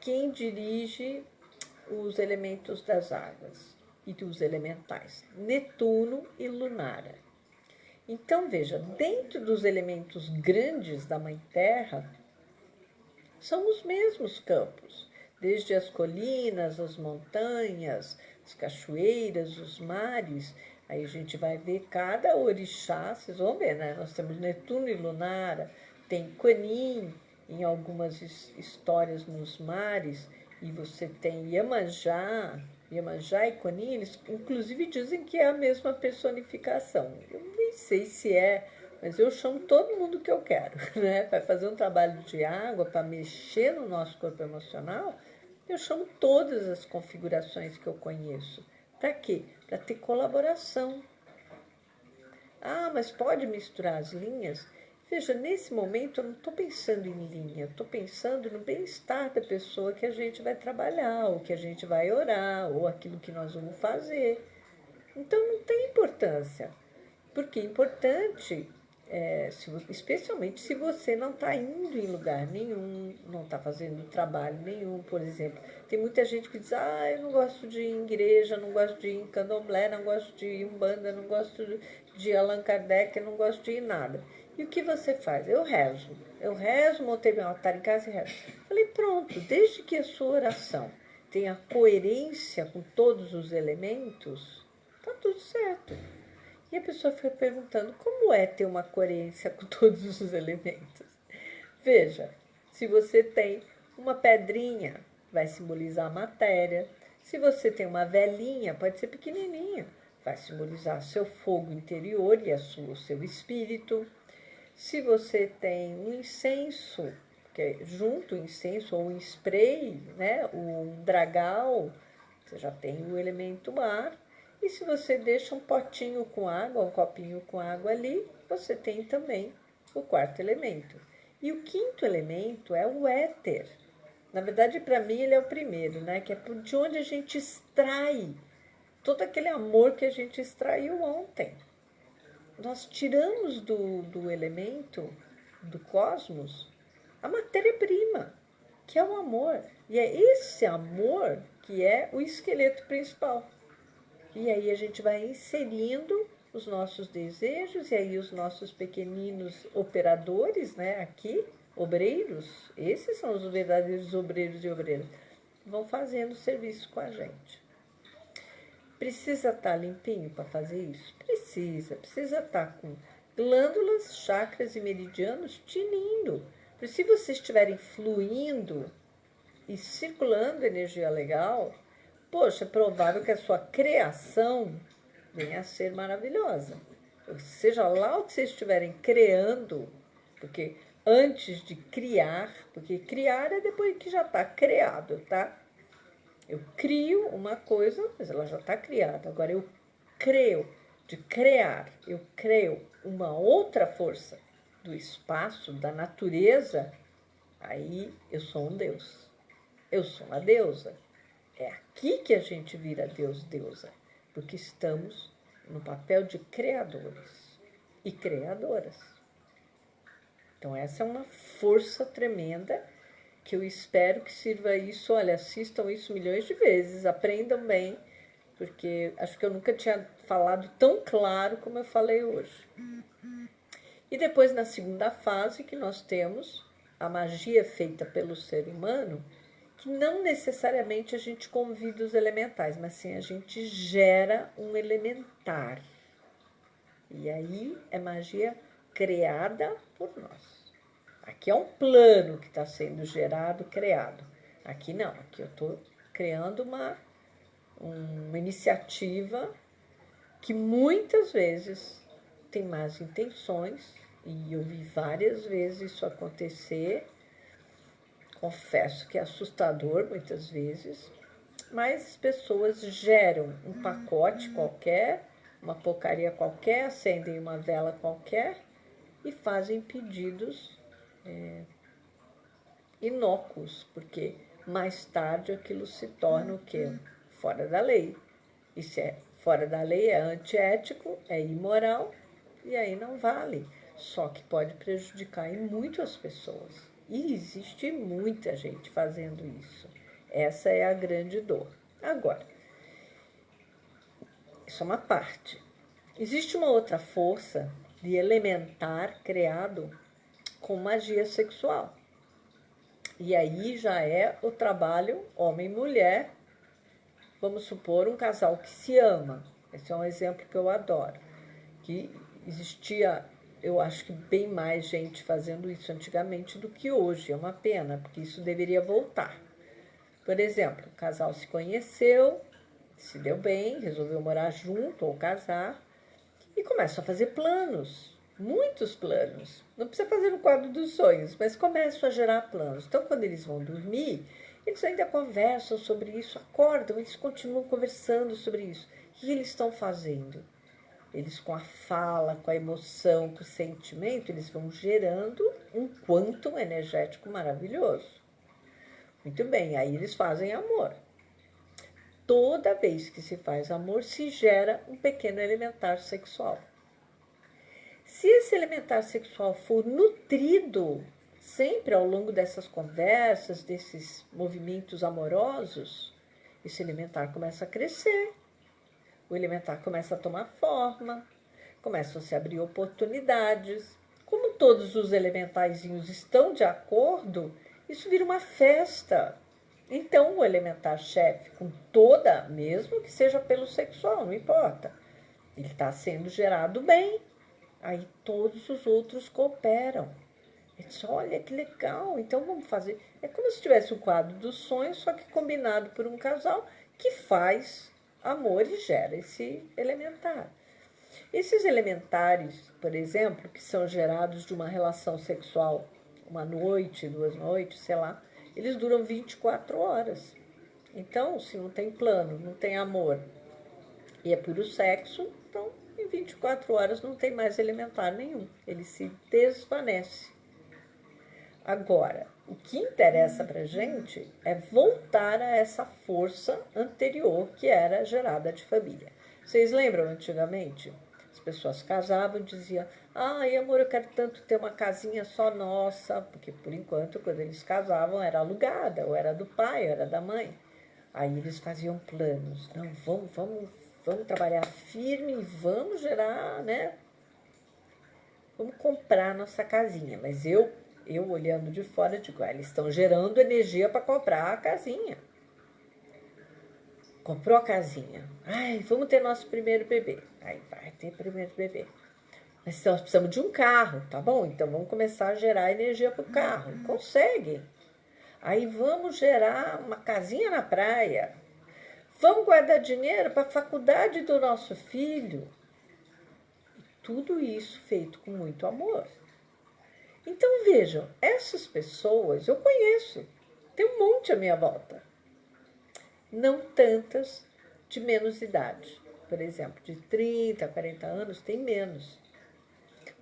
Quem dirige os elementos das águas e dos elementais? Netuno e Lunara. Então, veja, dentro dos elementos grandes da Mãe Terra, são os mesmos campos, desde as colinas, as montanhas, as cachoeiras, os mares. Aí a gente vai ver cada orixá, vocês vão ver, né? Nós temos Netuno e Lunara, tem Quanin em algumas histórias nos mares, e você tem Iemanjá e Quanin, eles inclusive dizem que é a mesma personificação. Eu nem sei se é, mas eu chamo todo mundo que eu quero, né? Para fazer um trabalho de água, para mexer no nosso corpo emocional, eu chamo todas as configurações que eu conheço. Para quê? Para ter colaboração. Ah, mas pode misturar as linhas? Veja, nesse momento eu não estou pensando em linha, estou pensando no bem-estar da pessoa que a gente vai trabalhar, ou que a gente vai orar, ou aquilo que nós vamos fazer. Então não tem importância, porque é importante, especialmente se você não está indo em lugar nenhum, não está fazendo trabalho nenhum, por exemplo. Tem muita gente que diz, eu não gosto de ir em igreja, não gosto de ir em candomblé, não gosto de ir em umbanda, não gosto de Allan Kardec, não gosto de ir em nada. E o que você faz? Eu rezo, montei meu altar em casa e rezo. Falei, pronto, desde que a sua oração tenha coerência com todos os elementos, tá tudo certo. E a pessoa fica perguntando, como é ter uma coerência com todos os elementos? Veja, se você tem uma pedrinha, vai simbolizar a matéria. Se você tem uma velinha, pode ser pequenininha, vai simbolizar seu fogo interior e o seu espírito. Se você tem um incenso, que é junto o incenso ou um spray, né, um dragal, você já tem o elemento ar. E se você deixa um potinho com água, um copinho com água ali, você tem também o quarto elemento. E o quinto elemento é o éter. Na verdade, para mim, ele é o primeiro, né? Que é de onde a gente extrai todo aquele amor que a gente extraiu ontem. Nós tiramos do elemento, do cosmos, a matéria-prima, que é o amor. E é esse amor que é o esqueleto principal. E aí a gente vai inserindo os nossos desejos, e aí os nossos pequeninos operadores, né, aqui, obreiros, esses são os verdadeiros obreiros e obreiras, vão fazendo serviço com a gente. Precisa estar limpinho para fazer isso? Precisa estar com glândulas, chakras e meridianos tinindo. Porque se vocês estiverem fluindo e circulando energia legal, poxa, é provável que a sua criação venha a ser maravilhosa. Seja lá o que vocês estiverem criando, porque antes de criar, porque criar é depois que já está criado, tá? Eu crio uma coisa, mas ela já está criada. Agora eu creio, de criar, eu creio uma outra força do espaço, da natureza, aí eu sou um Deus. Eu sou uma deusa. É aqui que a gente vira Deus, deusa, porque estamos no papel de criadores e criadoras. Então essa é uma força tremenda que eu espero que sirva isso. Olha, assistam isso milhões de vezes, aprendam bem, porque acho que eu nunca tinha falado tão claro como eu falei hoje. E depois, na segunda fase, que nós temos a magia feita pelo ser humano, que não necessariamente a gente convida os elementais, mas sim a gente gera um elementar. E aí é magia criada por nós. Aqui é um plano que está sendo gerado, criado. Aqui não, aqui eu estou criando uma iniciativa que muitas vezes tem más intenções, e eu vi várias vezes isso acontecer. Confesso que é assustador muitas vezes, mas as pessoas geram um pacote qualquer, uma porcaria qualquer, acendem uma vela qualquer e fazem pedidos inócuos, porque mais tarde aquilo se torna o quê? Fora da lei. E se é fora da lei, é antiético, é imoral, e aí não vale. Só que pode prejudicar em muito as pessoas. E existe muita gente fazendo isso. Essa é a grande dor. Agora, isso é uma parte. Existe uma outra força de elementar criado com magia sexual. E aí já é o trabalho homem-mulher. Vamos supor um casal que se ama. Esse é um exemplo que eu adoro. Que existia, eu acho que bem mais gente fazendo isso antigamente do que hoje. É uma pena, porque isso deveria voltar. Por exemplo, o casal se conheceu, se deu bem, resolveu morar junto ou casar e começam a fazer planos. Muitos planos. Não precisa fazer um quadro dos sonhos, mas começam a gerar planos. Então, quando eles vão dormir, eles ainda conversam sobre isso, acordam, eles continuam conversando sobre isso. O que eles estão fazendo? Eles, com a fala, com a emoção, com o sentimento, eles vão gerando um quantum energético maravilhoso. Muito bem, aí eles fazem amor. Toda vez que se faz amor, se gera um pequeno elementar sexual. Se esse elementar sexual for nutrido sempre ao longo dessas conversas, desses movimentos amorosos, esse elementar começa a crescer, o elementar começa a tomar forma, começam a se abrir oportunidades. Como todos os elementaizinhos estão de acordo, isso vira uma festa. Então, o elementar chefe, com toda, mesmo que seja pelo sexual, não importa, ele está sendo gerado bem. Aí todos os outros cooperam. Ele diz, olha que legal, então vamos fazer. É como se tivesse um quadro dos sonhos, só que combinado por um casal, que faz amor e gera esse elementar. Esses elementares, por exemplo, que são gerados de uma relação sexual, uma noite, 2 noites, sei lá, eles duram 24 horas. Então, se não tem plano, não tem amor e é puro sexo, então em 24 horas não tem mais elementar nenhum. Ele se desvanece. Agora, o que interessa pra gente é voltar a essa força anterior que era gerada de família. Vocês lembram antigamente? As pessoas casavam e diziam: ai, amor, eu quero tanto ter uma casinha só nossa, porque por enquanto, quando eles casavam, era alugada, ou era do pai, ou era da mãe. Aí eles faziam planos: não, vamos trabalhar firme e vamos gerar, né? Vamos comprar nossa casinha. Mas eu olhando de fora, digo: eles estão gerando energia para comprar a casinha. Comprou a casinha. Ai, vamos ter nosso primeiro bebê. Aí vai ter primeiro bebê. Mas nós precisamos de um carro, tá bom? Então vamos começar a gerar energia para o carro. E consegue. Aí vamos gerar uma casinha na praia. Vamos guardar dinheiro para a faculdade do nosso filho. Tudo isso feito com muito amor. Então vejam, essas pessoas eu conheço. Tem um monte à minha volta. Não tantas de menos idade. Por exemplo, de 30, 40 anos tem menos.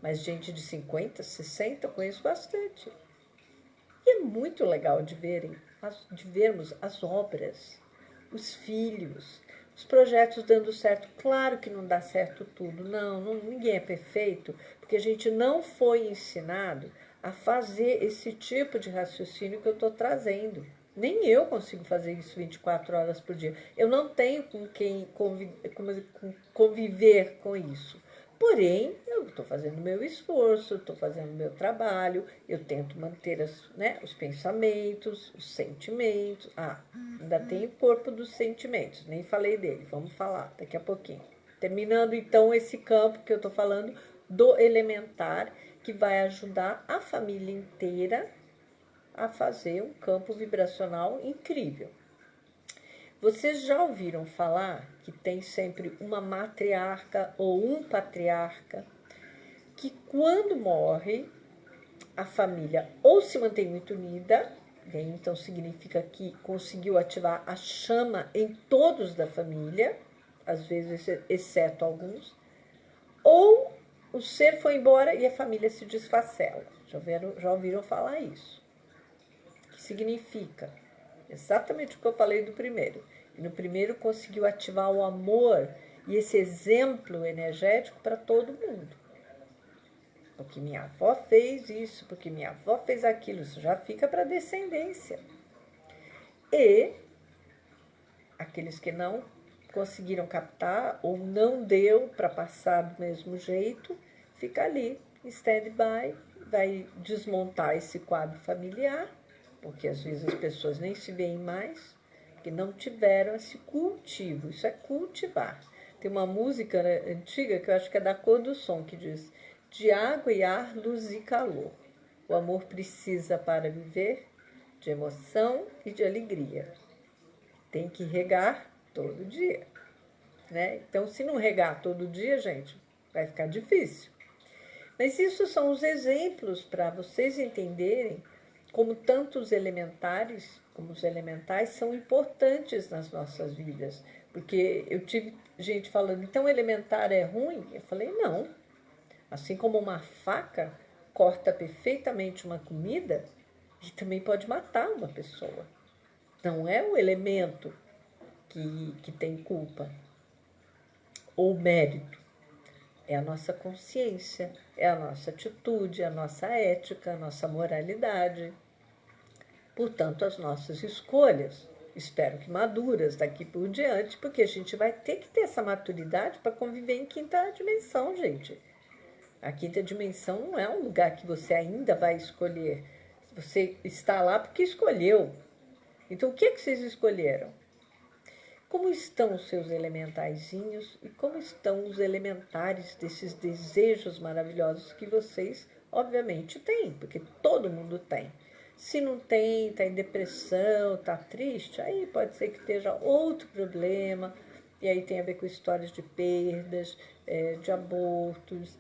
Mas gente de 50, 60 eu conheço bastante. E é muito legal de vermos as obras, os filhos, os projetos dando certo. Claro que não dá certo tudo, ninguém é perfeito, porque a gente não foi ensinado a fazer esse tipo de raciocínio que eu estou trazendo. Nem eu consigo fazer isso 24 horas por dia. Eu não tenho com quem conviver com isso. Porém, eu estou fazendo meu esforço, estou fazendo meu trabalho, eu tento manter os pensamentos, os sentimentos. Ainda tem o corpo dos sentimentos, nem falei dele, vamos falar daqui a pouquinho. Terminando, então, esse campo que eu estou falando do elementar, que vai ajudar a família inteira a fazer um campo vibracional incrível. Vocês já ouviram falar que tem sempre uma matriarca ou um patriarca que, quando morre, a família ou se mantém muito unida, então significa que conseguiu ativar a chama em todos da família, às vezes exceto alguns, ou o ser foi embora e a família se desfacela. Já ouviram falar isso? Que significa exatamente o que eu falei do primeiro. E no primeiro conseguiu ativar o amor e esse exemplo energético para todo mundo. Porque minha avó fez isso, porque minha avó fez aquilo, isso já fica para a descendência. E aqueles que não conseguiram captar ou não deu para passar do mesmo jeito, fica ali, stand-by, vai desmontar esse quadro familiar, porque às vezes as pessoas nem se veem mais, porque não tiveram esse cultivo. Isso é cultivar. Tem uma música antiga que eu acho que é da Cor do Som, que diz: de água e ar, luz e calor. O amor precisa para viver de emoção e de alegria. Tem que regar todo dia, né? Então, se não regar todo dia, gente, vai ficar difícil. Mas isso são os exemplos para vocês entenderem como tanto os elementares como os elementais são importantes nas nossas vidas. Porque eu tive gente falando: então elementar é ruim? Eu falei: não. Assim como uma faca corta perfeitamente uma comida, e também pode matar uma pessoa. Não é o elemento que tem culpa ou mérito. É a nossa consciência, é a nossa atitude, a nossa ética, a nossa moralidade. Portanto, as nossas escolhas, espero que maduras daqui por diante, porque a gente vai ter que ter essa maturidade para conviver em quinta dimensão, gente. A quinta dimensão não é um lugar que você ainda vai escolher. Você está lá porque escolheu. Então, o que vocês escolheram? Como estão os seus elementaizinhos e como estão os elementares desses desejos maravilhosos que vocês, obviamente, têm, porque todo mundo tem. Se não tem, está em depressão, está triste, aí pode ser que esteja outro problema, e aí tem a ver com histórias de perdas, de abortos,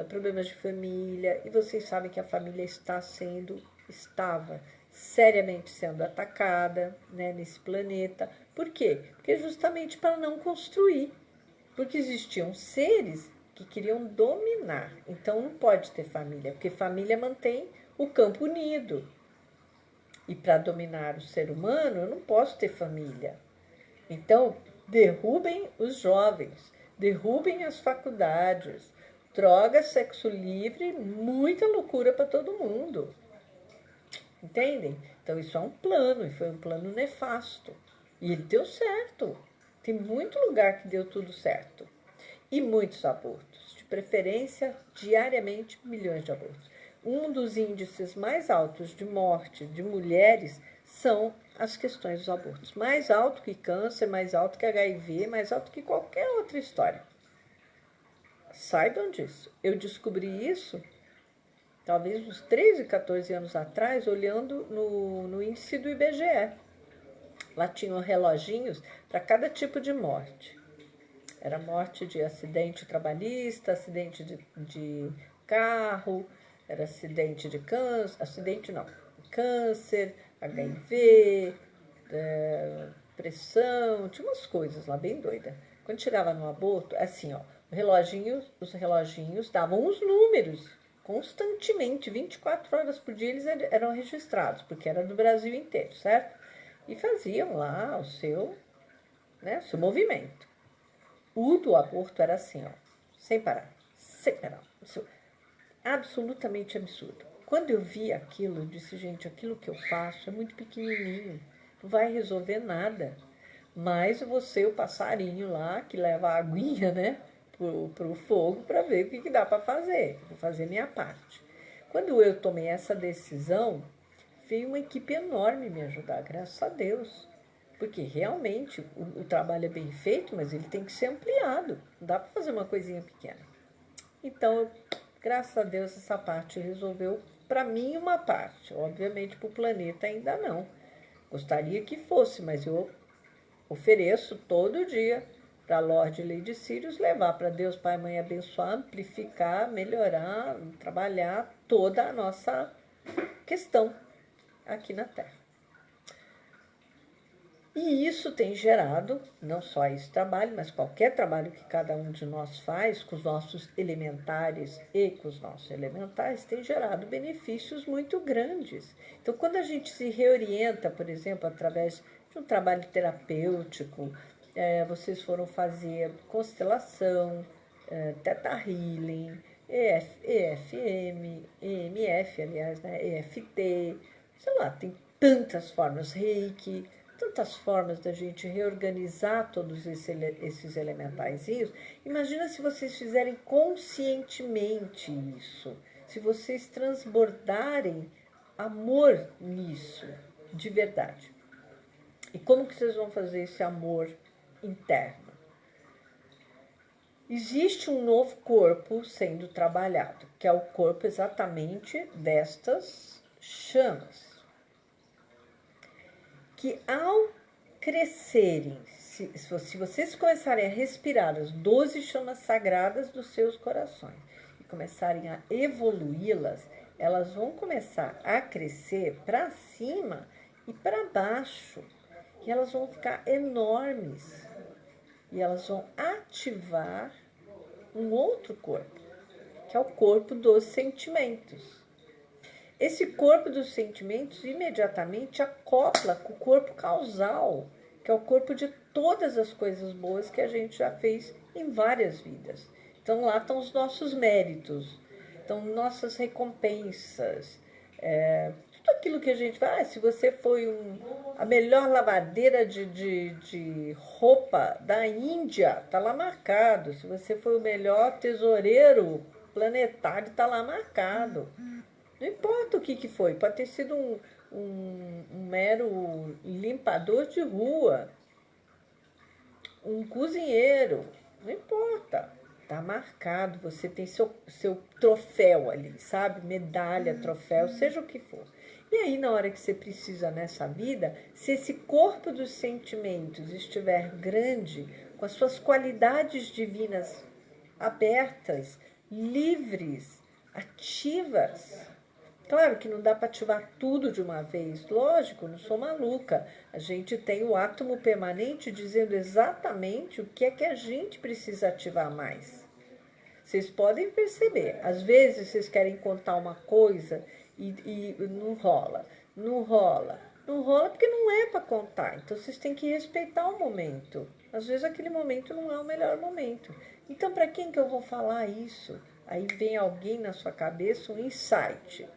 problemas de família, e vocês sabem que a família estava seriamente sendo atacada, né, nesse planeta. Por quê? Porque justamente para não construir, porque existiam seres que queriam dominar, então não pode ter família, porque família mantém o campo unido. E para dominar o ser humano, eu não posso ter família. Então, derrubem os jovens, derrubem as faculdades, droga, sexo livre, muita loucura para todo mundo. Entendem? Então, isso é um plano, e foi um plano nefasto. E ele deu certo. Tem muito lugar que deu tudo certo. E muitos abortos, de preferência, diariamente, milhões de abortos. Um dos índices mais altos de morte de mulheres são as questões dos abortos. Mais alto que câncer, mais alto que HIV, mais alto que qualquer outra história. Saibam disso. Eu descobri isso, talvez uns 13, 14 anos atrás, olhando no índice do IBGE. Lá tinham reloginhos para cada tipo de morte. Era morte de acidente trabalhista, acidente de carro, era acidente de câncer, HIV, pressão, tinha umas coisas lá bem doidas. Quando chegava no aborto, assim, ó, os reloginhos davam os números constantemente, 24 horas por dia eles eram registrados, porque era no Brasil inteiro, certo? E faziam lá o seu movimento. O do aborto era assim, ó, sem parar. Absolutamente absurdo. Quando eu vi aquilo, eu disse, gente, aquilo que eu faço é muito pequenininho, não vai resolver nada. Mas você, o passarinho lá, que leva a aguinha, né, pro fogo, para ver o que dá para fazer. Vou fazer minha parte. Quando eu tomei essa decisão, veio uma equipe enorme me ajudar, graças a Deus. Porque realmente o trabalho é bem feito, mas ele tem que ser ampliado. Não dá para fazer uma coisinha pequena. Então, graças a Deus, essa parte resolveu, para mim, uma parte. Obviamente, para o planeta ainda não. Gostaria que fosse, mas eu ofereço todo dia para Lorde Lady Sirius levar para Deus Pai Mãe abençoar, amplificar, melhorar, trabalhar toda a nossa questão aqui na Terra. E isso tem gerado, não só esse trabalho, mas qualquer trabalho que cada um de nós faz com os nossos elementares e com os nossos elementais, tem gerado benefícios muito grandes. Então, quando a gente se reorienta, por exemplo, através de um trabalho terapêutico, vocês foram fazer constelação, Theta Healing, EFM, EMF, aliás, né, EFT, sei lá, tem tantas formas, Reiki, tantas formas da gente reorganizar todos esses elementaizinhos. Imagina se vocês fizerem conscientemente isso, se vocês transbordarem amor nisso, de verdade. E como que vocês vão fazer esse amor interno? Existe um novo corpo sendo trabalhado, que é o corpo exatamente destas chamas, que ao crescerem, se vocês começarem a respirar as 12 chamas sagradas dos seus corações e começarem a evoluí-las, elas vão começar a crescer para cima e para baixo. E elas vão ficar enormes. E elas vão ativar um outro corpo, que é o corpo dos sentimentos. Esse corpo dos sentimentos imediatamente acopla com o corpo causal, que é o corpo de todas as coisas boas que a gente já fez em várias vidas. Então lá estão os nossos méritos, estão nossas recompensas, tudo aquilo que a gente vai. Se você foi a melhor lavadeira de roupa da Índia, está lá marcado. Se você foi o melhor tesoureiro planetário, está lá marcado. Não importa o que foi, pode ter sido um mero limpador de rua, um cozinheiro, não importa. Está marcado, você tem seu troféu ali, sabe? Medalha, troféu, seja o que for. E aí, na hora que você precisa nessa vida, se esse corpo dos sentimentos estiver grande, com as suas qualidades divinas abertas, livres, ativas. Claro que não dá para ativar tudo de uma vez, lógico, não sou maluca. A gente tem o átomo permanente dizendo exatamente o que é que a gente precisa ativar mais. Vocês podem perceber, às vezes vocês querem contar uma coisa e não rola, não rola, não rola porque não é para contar. Então vocês têm que respeitar o momento. Às vezes aquele momento não é o melhor momento. Então para quem que eu vou falar isso? Aí vem alguém na sua cabeça, um insight.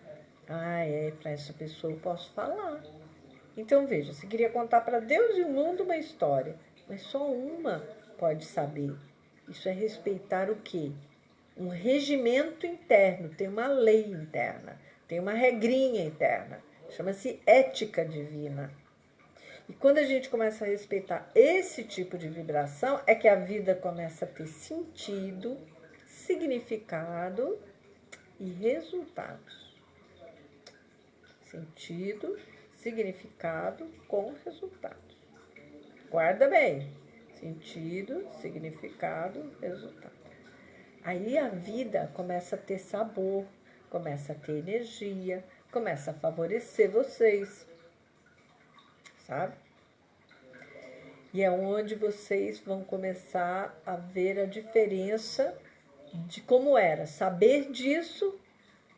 Ah, para essa pessoa eu posso falar. Então veja, você queria contar para Deus e o mundo uma história, mas só uma pode saber. Isso é respeitar o quê? Um regimento interno, tem uma lei interna, tem uma regrinha interna, chama-se ética divina. E quando a gente começa a respeitar esse tipo de vibração, é que a vida começa a ter sentido, significado e resultados. Sentido, significado com resultados. Guarda bem. Sentido, significado, resultado. Aí a vida começa a ter sabor, começa a ter energia, começa a favorecer vocês, sabe? E é onde vocês vão começar a ver a diferença de como era saber disso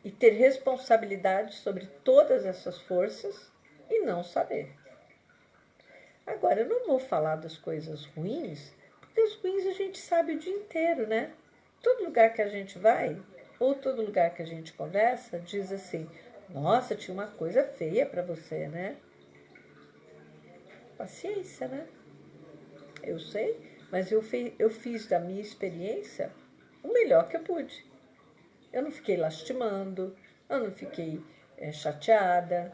e ter responsabilidade sobre todas essas forças e não saber. Agora, eu não vou falar das coisas ruins, porque as ruins a gente sabe o dia inteiro, né? Todo lugar que a gente vai, ou todo lugar que a gente conversa, diz assim, nossa, tinha uma coisa feia para você, né? Paciência, né? Eu sei, mas eu fiz da minha experiência o melhor que eu pude. Eu não fiquei lastimando, eu não fiquei chateada.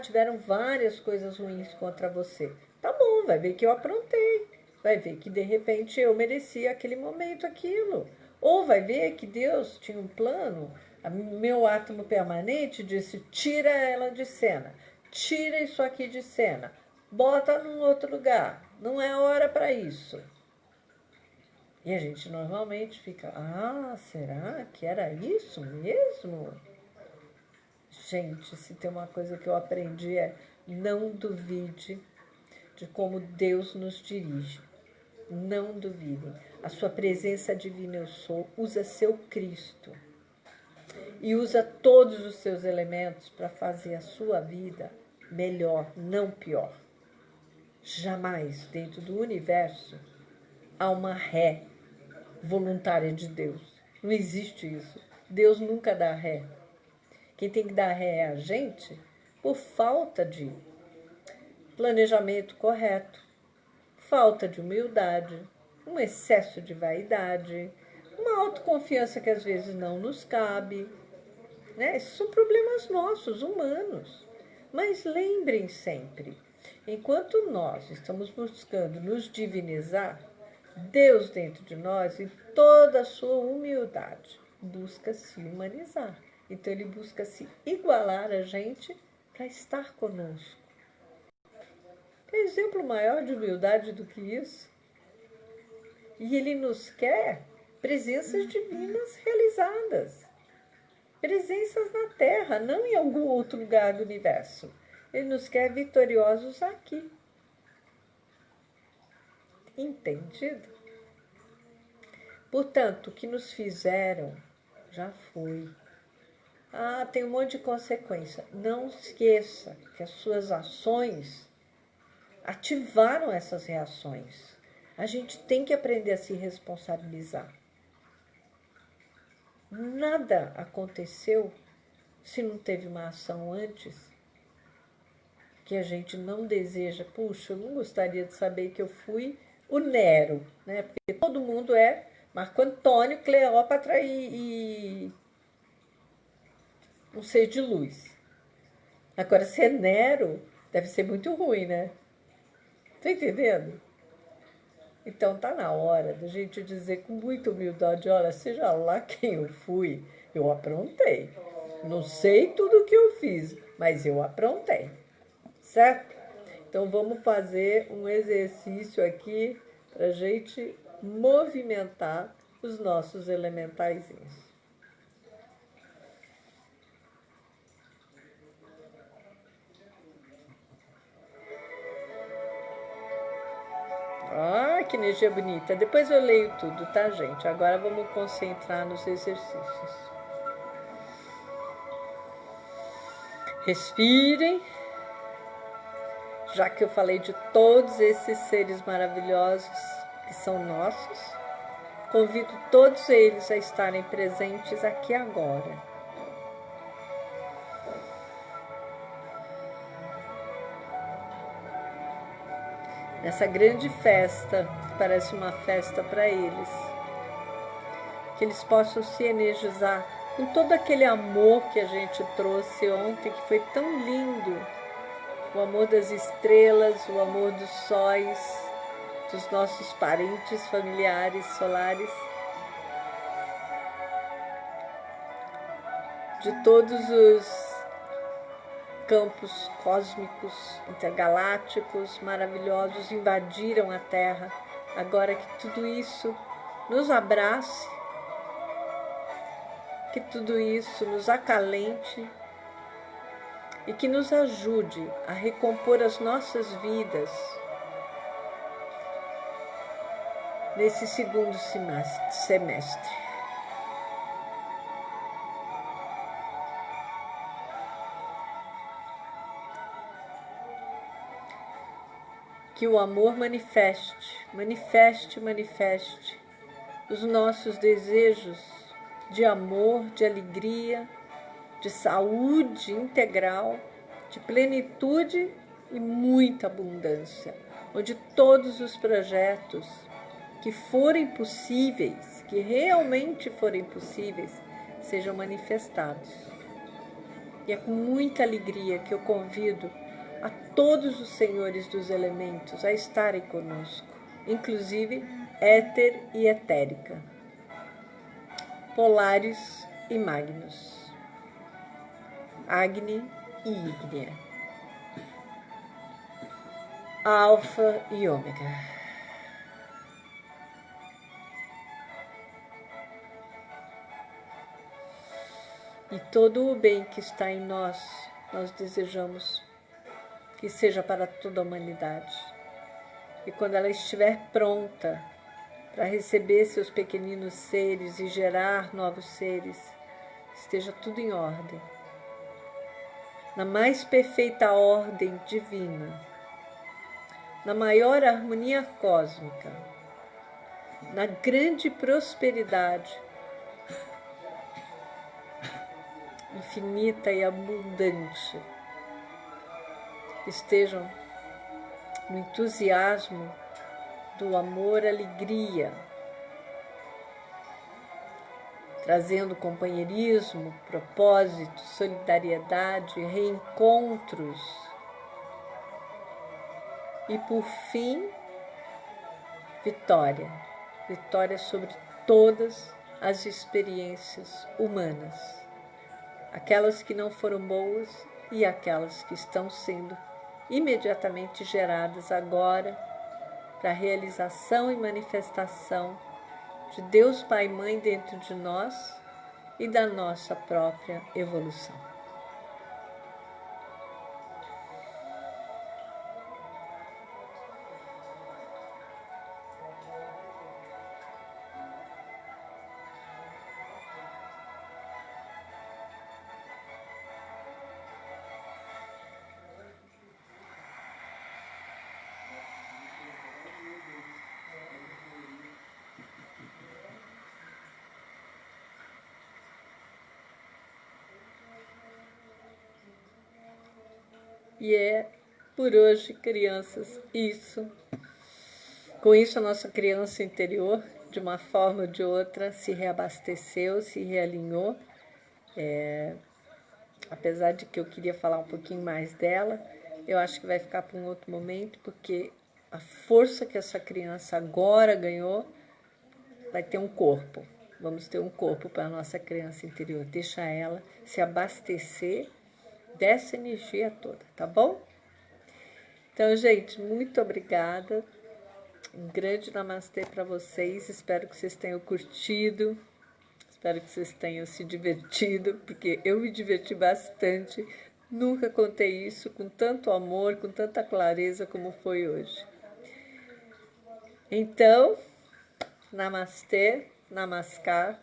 Tiveram várias coisas ruins contra você. Tá bom, vai ver que eu aprontei. Vai ver que de repente eu merecia aquele momento aquilo. Ou vai ver que Deus tinha um plano. Meu átomo permanente disse: tira ela de cena, tira isso aqui de cena, bota num outro lugar. Não é hora para isso. E a gente normalmente fica: será que era isso mesmo? Gente, se tem uma coisa que eu aprendi é não duvide de como Deus nos dirige. Não duvidem. A sua presença divina eu sou, usa seu Cristo. E usa todos os seus elementos para fazer a sua vida melhor, não pior. Jamais dentro do universo há uma ré voluntária de Deus. Não existe isso. Deus nunca dá ré. Quem tem que dar ré é a gente por falta de planejamento correto, falta de humildade, um excesso de vaidade, uma autoconfiança que às vezes não nos cabe. Né? Esses são problemas nossos, humanos. Mas lembrem sempre, enquanto nós estamos buscando nos divinizar, Deus dentro de nós, em toda a sua humildade, busca se humanizar. Então, ele busca se igualar a gente para estar conosco. Tem exemplo maior de humildade do que isso? E ele nos quer presenças divinas realizadas. Presenças na Terra, não em algum outro lugar do universo. Ele nos quer vitoriosos aqui. Entendido? Portanto, o que nos fizeram já foi. Tem um monte de consequência. Não esqueça que as suas ações ativaram essas reações. A gente tem que aprender a se responsabilizar. Nada aconteceu se não teve uma ação antes que a gente não deseja. Puxa, eu não gostaria de saber que eu fui o Nero, né? Porque todo mundo é Marco Antônio, Cleópatra e um ser de luz. Agora, ser Nero deve ser muito ruim, né? Tá entendendo? Então tá na hora da gente dizer com muita humildade, olha, seja lá quem eu fui, eu aprontei. Não sei tudo o que eu fiz, mas eu aprontei, certo? Então vamos fazer um exercício aqui para a gente movimentar os nossos elementaizinhos. Ah, que energia bonita. Depois eu leio tudo, tá, gente? Agora vamos concentrar nos exercícios. Respirem. Já que eu falei de todos esses seres maravilhosos que são nossos, convido todos eles a estarem presentes aqui agora. Nessa grande festa, que parece uma festa para eles. Que eles possam se energizar com todo aquele amor que a gente trouxe ontem, que foi tão lindo. O amor das estrelas, o amor dos sóis, dos nossos parentes, familiares, solares. De todos os campos cósmicos, intergalácticos, maravilhosos, invadiram a Terra. Agora que tudo isso nos abrace, que tudo isso nos acalente e que nos ajude a recompor as nossas vidas nesse segundo semestre. Que o amor manifeste os nossos desejos de amor, de alegria, de saúde integral, de plenitude e muita abundância, onde todos os projetos que forem possíveis, que realmente forem possíveis, sejam manifestados. E é com muita alegria que eu convido a todos os senhores dos elementos a estarem conosco, inclusive éter e etérica, Polaris e Magnus, Agni e Ígnea, Alfa e Ômega. E todo o bem que está em nós, nós desejamos que seja para toda a humanidade. E quando ela estiver pronta para receber seus pequeninos seres e gerar novos seres, esteja tudo em ordem. Na mais perfeita ordem divina, na maior harmonia cósmica, na grande prosperidade infinita e abundante, estejam no entusiasmo do amor, alegria, trazendo companheirismo, propósito, solidariedade, reencontros e, por fim, vitória. Vitória sobre todas as experiências humanas, aquelas que não foram boas e aquelas que estão sendo imediatamente geradas agora para a realização e manifestação de Deus Pai e Mãe dentro de nós e da nossa própria evolução. E é por hoje, crianças, isso. Com isso, a nossa criança interior, de uma forma ou de outra, se reabasteceu, se realinhou. Apesar de que eu queria falar um pouquinho mais dela, eu acho que vai ficar para um outro momento, porque a força que essa criança agora ganhou vai ter um corpo. vamos ter um corpo para a nossa criança interior. Deixa ela se abastecer dessa energia toda, tá bom? Então, gente, muito obrigada. Um grande namastê para vocês. Espero que vocês tenham curtido. Espero que vocês tenham se divertido, porque eu me diverti bastante. Nunca contei isso com tanto amor, com tanta clareza como foi hoje. Então, namastê, namaskar,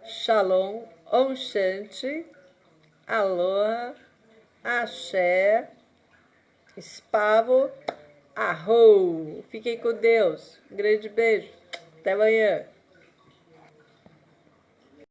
shalom, om shanti, aloha, axé, espavo, arro. Fiquem com Deus. Um grande beijo. Até amanhã.